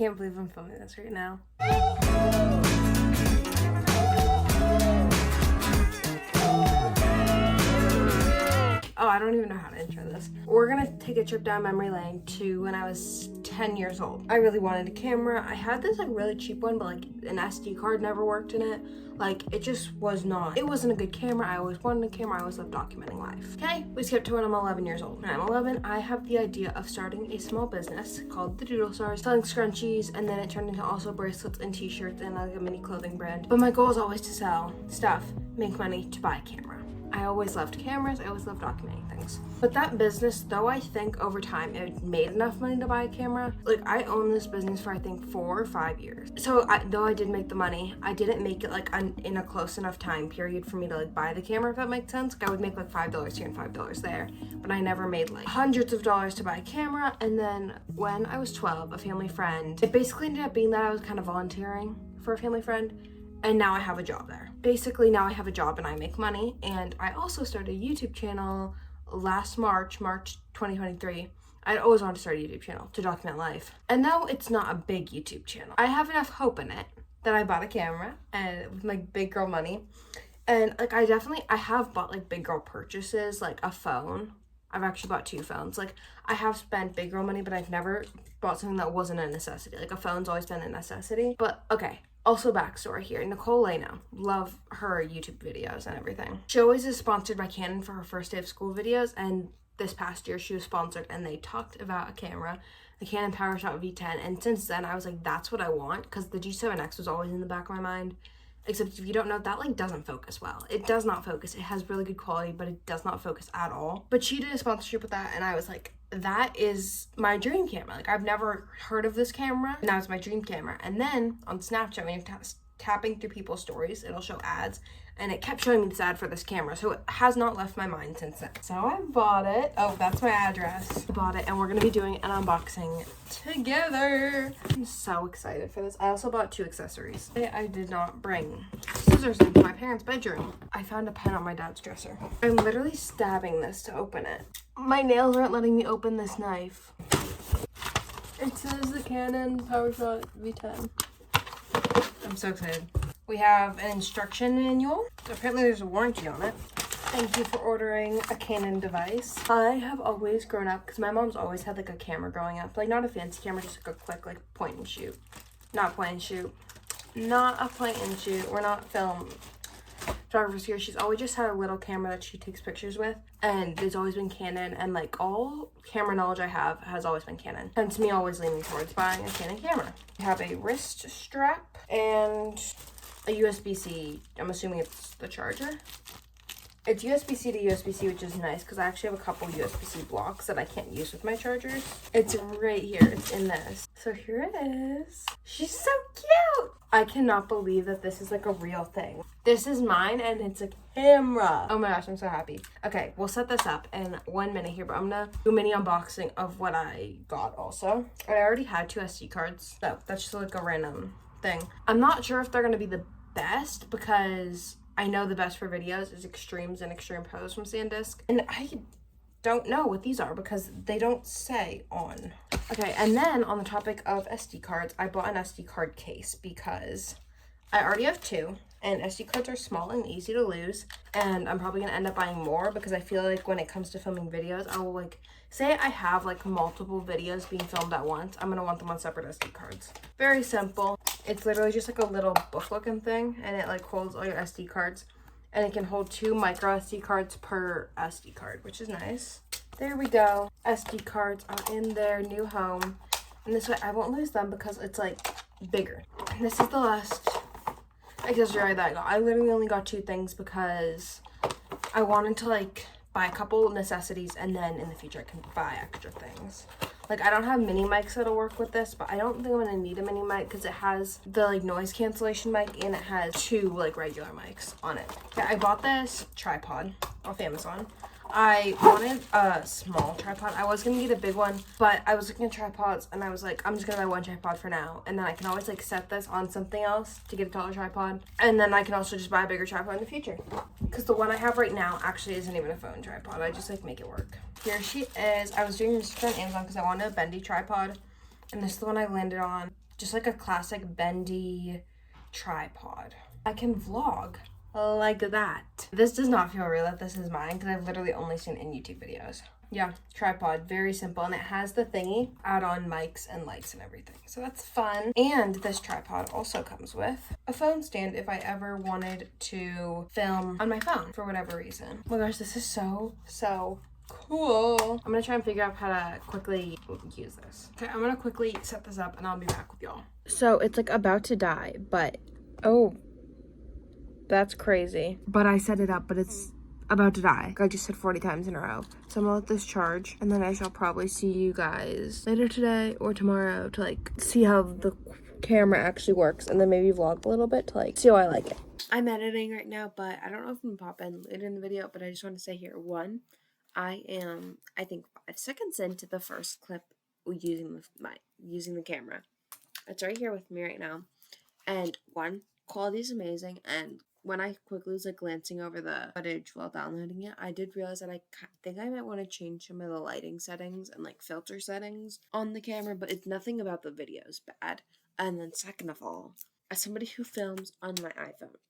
Can't believe I'm filming this right now. Oh, I don't even know how to intro this. We're gonna take a trip down memory lane to when I was 10 years old. I really wanted a camera. I had this like really cheap one, but like an SD card never worked in it. Like it just was not. It wasn't a good camera. I always wanted a camera. I always loved documenting life. Okay, we skip to when I'm 11 years old. When I'm 11, I have the idea of starting a small business called the Doodle Stars, selling scrunchies, and then it turned into also bracelets and t-shirts and like a mini clothing brand. But my goal is always to sell stuff, make money, to buy a camera. I always loved cameras. I always loved documenting things. But that business, though I think over time it made enough money to buy a camera, like I owned this business for I think 4 or 5 years. So though I did make the money, I didn't make it like in a close enough time period for me to like buy the camera, if that makes sense. Like I would make like $5 here and $5 there, but I never made like hundreds of dollars to buy a camera. And then when I was 12, a family friend, it basically ended up being that I was kind of volunteering for a family friend. And now I have a job there. Basically, now I have a job and I make money. And I also started a YouTube channel last March 2023. I'd always wanted to start a YouTube channel to document life. And though it's not a big YouTube channel, I have enough hope in it that I bought a camera and with like big girl money. And like I have bought like big girl purchases, like a phone. I've actually bought 2 phones. Like I have spent big girl money, but I've never bought something that wasn't a necessity. Like a phone's always been a necessity. But okay. Also backstory here, Nicole Leno, love her YouTube videos and everything. She always is sponsored by Canon for her first day of school videos, and this past year she was sponsored and they talked about a camera, the Canon PowerShot V10, and since then I was like, that's what I want, because the G7X was always in the back of my mind. Except if you don't know, that like doesn't focus well. It does not focus. It has really good quality, but it does not focus at all. But she did a sponsorship with that and I was like, that is my dream camera. Like I've never heard of this camera. Now it's my dream camera. And then on Snapchat, when you're tapping through people's stories, it'll show ads. And it kept showing me this ad for this camera. So it has not left my mind since then. So I bought it. Oh, that's my address. I bought it and we're gonna be doing an unboxing together. I'm so excited for this. I also bought 2 accessories. I did not bring scissors into my parents' bedroom. I found a pen on my dad's dresser. I'm literally stabbing this to open it. My nails aren't letting me open this knife. It says the Canon PowerShot V10. I'm so excited. We have an instruction manual. So apparently there's a warranty on it. Thank you for ordering a Canon device. I have always grown up, because my mom's always had like a camera growing up. Like not a fancy camera, just like a quick like point and shoot. Not point and shoot. Not a point and shoot. We're not film photographers here. She's always just had a little camera that she takes pictures with. And it's always been Canon. And like all camera knowledge I have has always been Canon. Hence me always leaning towards buying a Canon camera. We have a wrist strap and a USB-C. I'm assuming it's the charger. It's USB-C to USB-C, which is nice because I actually have a couple USB-C blocks that I can't use with my chargers. It's right here. It's in this. So here it is. She's so cute. I cannot believe that this is like a real thing. This is mine and it's a camera. Oh my gosh, I'm so happy. Okay, we'll set this up in 1 minute here, but I'm gonna do a mini unboxing of what I got also. I already had 2 SD cards. So that's just like a random thing. I'm not sure if they're gonna be the best because I know the best for videos is Extremes and Extreme Pose from SanDisk. And I don't know what these are because they don't say on. Okay, and then on the topic of SD cards, I bought an SD card case because I already have 2. And SD cards are small and easy to lose. And I'm probably gonna end up buying more because I feel like when it comes to filming videos, I will like, say I have like multiple videos being filmed at once, I'm gonna want them on separate SD cards. Very simple. It's literally just like a little book looking thing and it like holds all your SD cards. And it can hold 2 micro SD cards per SD card, which is nice. There we go. SD cards are in their new home. And this way I won't lose them because it's like bigger. And this is the last accessory that I got. I literally only got 2 things because I wanted to like buy a couple necessities and then in the future I can buy extra things. Like I don't have mini mics that'll work with this, but I don't think I'm gonna need a mini mic because it has the like noise cancellation mic and it has 2 like regular mics on it. Okay, I bought this tripod off Amazon. I wanted a small tripod. I was gonna get a big one, but I was looking at tripods and I was like, I'm just gonna buy 1 tripod for now. And then I can always like set this on something else to get a taller tripod. And then I can also just buy a bigger tripod in the future. Because the one I have right now actually isn't even a phone tripod. I just like make it work. Here she is. I was doing research on Amazon because I wanted a bendy tripod. And this is the one I landed on. just like a classic bendy tripod. I can vlog like that. This does not feel real that this is mine because I've literally only seen it in YouTube videos. Yeah, tripod, very simple, and it has the thingy, add-on mics and lights and everything, so that's fun. And this tripod also comes with a phone stand if I ever wanted to film on my phone for whatever reason. Oh my gosh, this is so cool. I'm gonna try and figure out how to quickly use this. Okay, I'm gonna quickly set this up and I'll be back with y'all. So it's like about to die, but oh, that's crazy. But I set it up, but it's about to die. I just said 40 times in a row. So I'm gonna let this charge, and then I shall probably see you guys later today or tomorrow to like see how the camera actually works, and then maybe vlog a little bit to like see how I like it. I'm editing right now, but I don't know if I'm gonna pop in later in the video, but I just want to say here, one, I am, I think 5 seconds into the first clip using the camera. It's right here with me right now, and one, quality is amazing, and when I quickly was like glancing over the footage while downloading it, I did realize that I think I might want to change some of the lighting settings and like filter settings on the camera, but it's nothing about the videos bad. And then second of all, as somebody who films on my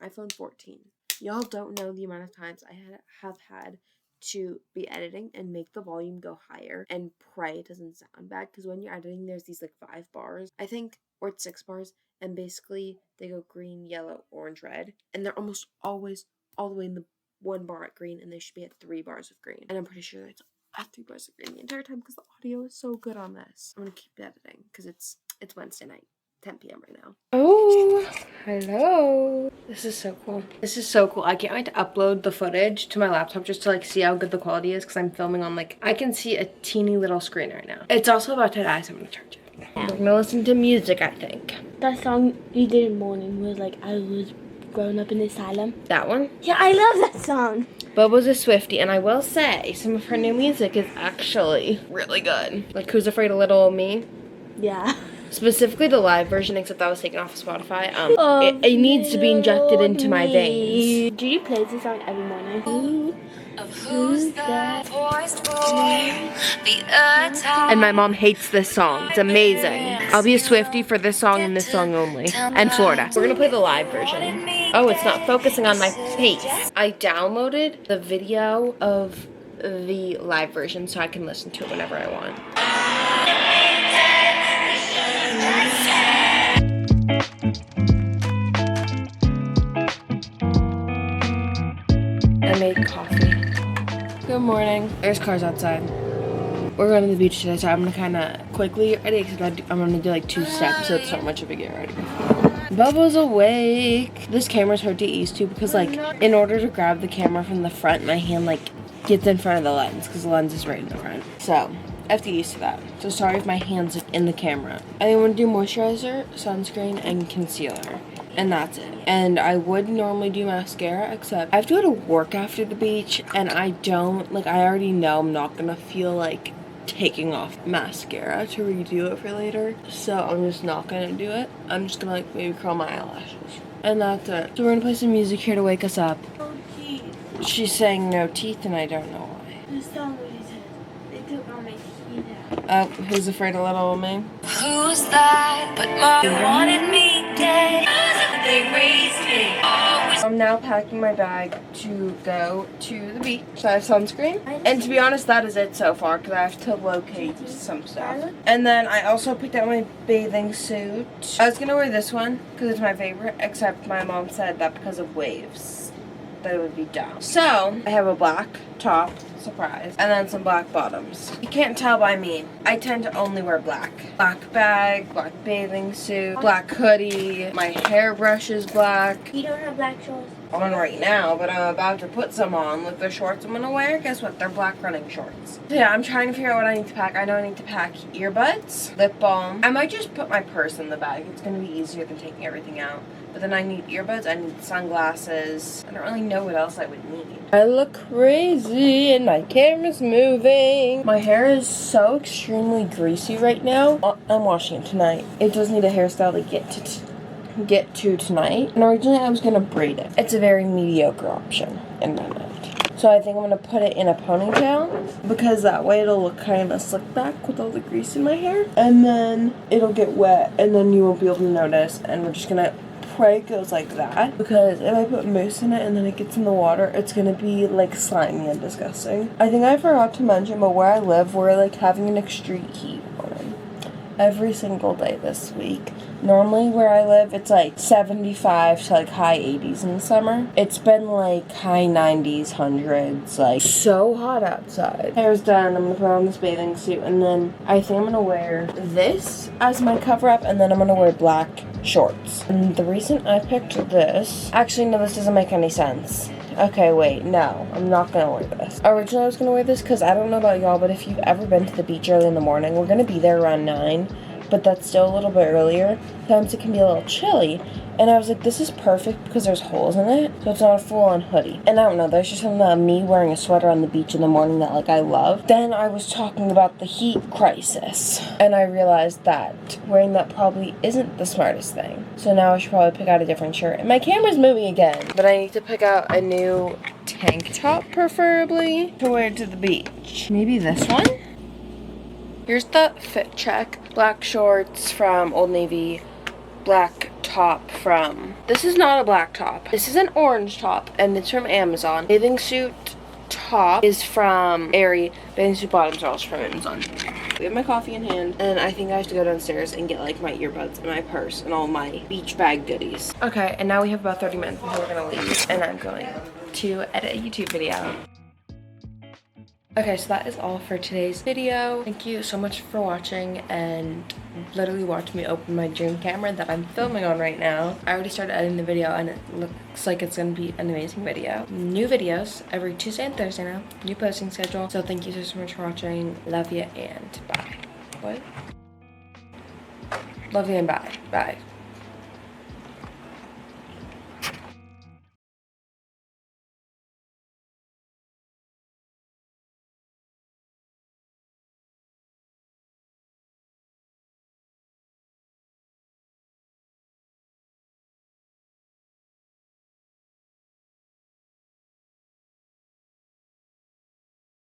iPhone 14, y'all don't know the amount of times I have had to be editing and make the volume go higher and pray it doesn't sound bad, because when you're editing there's these like 5 bars, I think, or it's 6 bars, and basically they go green, yellow, orange, red, and they're almost always all the way in the 1 bar at green, and they should be at 3 bars of green, and I'm pretty sure it's at 3 bars of green the entire time because the audio is so good on this. I'm gonna keep editing because it's Wednesday night, 10 p.m. right now. Oh, hello. This is so cool. This is so cool. I can't wait to upload the footage to my laptop just to like see how good the quality is, because I'm filming on like, I can see a teeny little screen right now. It's also about to die, so I'm gonna charge it. I'm gonna listen to music, I think. That song you did in morning was like, I was growing up in the asylum. That one? Yeah, I love that song. Bubba's a Swiftie, and I will say some of her new music is actually really good. Like Who's Afraid of Little Old Me? Yeah. Specifically the live version, except that was taken off of Spotify. It needs to be injected into my veins. Gigi plays this song every morning. Who's that poised boy? And my mom hates this song. It's amazing. I'll be a Swiftie for this song and this song only. And Florida. We're gonna play the live version. Oh, it's not focusing on my face. I downloaded the video of the live version so I can listen to it whenever I want. I made coffee. Good morning. There's cars outside. We're going to the beach today, so I'm gonna kind of quickly get ready because I'm gonna do like 2 steps, so it's not much of a get ready. Bubba's awake. This camera's hard to get used to because like in order to grab the camera from the front, my hand like gets in front of the lens because the lens is right in the front. So I have to get used to that. So sorry if my hand's like, in the camera. I want to do moisturizer, sunscreen, and concealer. And that's it. And I would normally do mascara, except I have to go to work after the beach, and I don't, like, I already know I'm not gonna feel like taking off mascara to redo it for later. So I'm just not gonna do it. I'm just gonna like maybe curl my eyelashes. And that's it. So we're gonna play some music here to wake us up. Oh, geez. She's saying no teeth, and I don't know why. The song really says, they took all my teeth out. Oh, Who's Afraid of Little Old Me? Who's that? But mom wanted me dead. They raised me. I'm now packing my bag to go to the beach. So I have sunscreen. And to be honest, that is it so far because I have to locate some stuff. And then I also picked out my bathing suit. I was going to wear this one because it's my favorite, except my mom said that because of waves, that it would be dumb. So I have a black top, surprise, and then some black bottoms. You can't tell by me. I tend to only wear black. Black bag, black bathing suit, black hoodie, my hairbrush is black. You don't have black shorts? On right now, but I'm about to put some on with the shorts I'm gonna wear. Guess what? They're black running shorts. So yeah, I'm trying to figure out what I need to pack. I know I need to pack earbuds, lip balm. I might just put my purse in the bag. It's gonna be easier than taking everything out. But then I need earbuds, I need sunglasses. I don't really know what else I would need. I look crazy and my camera's moving. My hair is so extremely greasy right now. I'm washing it tonight. It does need a hairstyle to get to tonight. And originally I was gonna braid it. It's a very mediocre option in my mind. So I think I'm gonna put it in a ponytail because that way it'll look kind of slick back with all the grease in my hair. And then it'll get wet and then you won't be able to notice. And we're just gonna pray it goes like that, because if I put mousse in it and then it gets in the water, it's gonna be like slimy and disgusting. I think I forgot to mention, but where I live, we're like having an extreme heat warning every single day this week. Normally where I live, it's like 75 to like high 80s in the summer. It's been like high 90s, hundreds, like so hot outside. Hair's done, I'm gonna put on this bathing suit, and then I think I'm gonna wear this as my cover up, and then I'm gonna wear black shorts. And the reason I picked this, actually no, this doesn't make any sense. Okay, wait, no, I'm not gonna wear this. Originally I was gonna wear this because I don't know about y'all, but if you've ever been to the beach early in the morning, we're gonna be there around 9. But that's still a little bit earlier. Sometimes it can be a little chilly. And I was like, this is perfect because there's holes in it. So it's not a full-on hoodie. And I don't know, there's just something about me wearing a sweater on the beach in the morning that, like, I love. Then I was talking about the heat crisis. And I realized that wearing that probably isn't the smartest thing. So now I should probably pick out a different shirt. And my camera's moving again. But I need to pick out a new tank top, preferably, to wear to the beach. Maybe this one? Here's the fit check. Black shorts from Old Navy. Black top from... This is not a black top. This is an orange top, and it's from Amazon. Bathing suit top is from Aerie. Bathing suit bottoms are also from Amazon. We have my coffee in hand, and I think I have to go downstairs and get like my earbuds and my purse and all my beach bag goodies. Okay, and now we have about 30 minutes before we're gonna leave, and I'm going to edit a YouTube video. Okay, so that is all for today's video. Thank you so much for watching and literally watch me open my dream camera that I'm filming on right now. I already started editing the video and it looks like it's gonna be an amazing video. New videos every Tuesday and Thursday now. New posting schedule. So thank you so much for watching. Love you and bye. What? Love you and bye. Bye.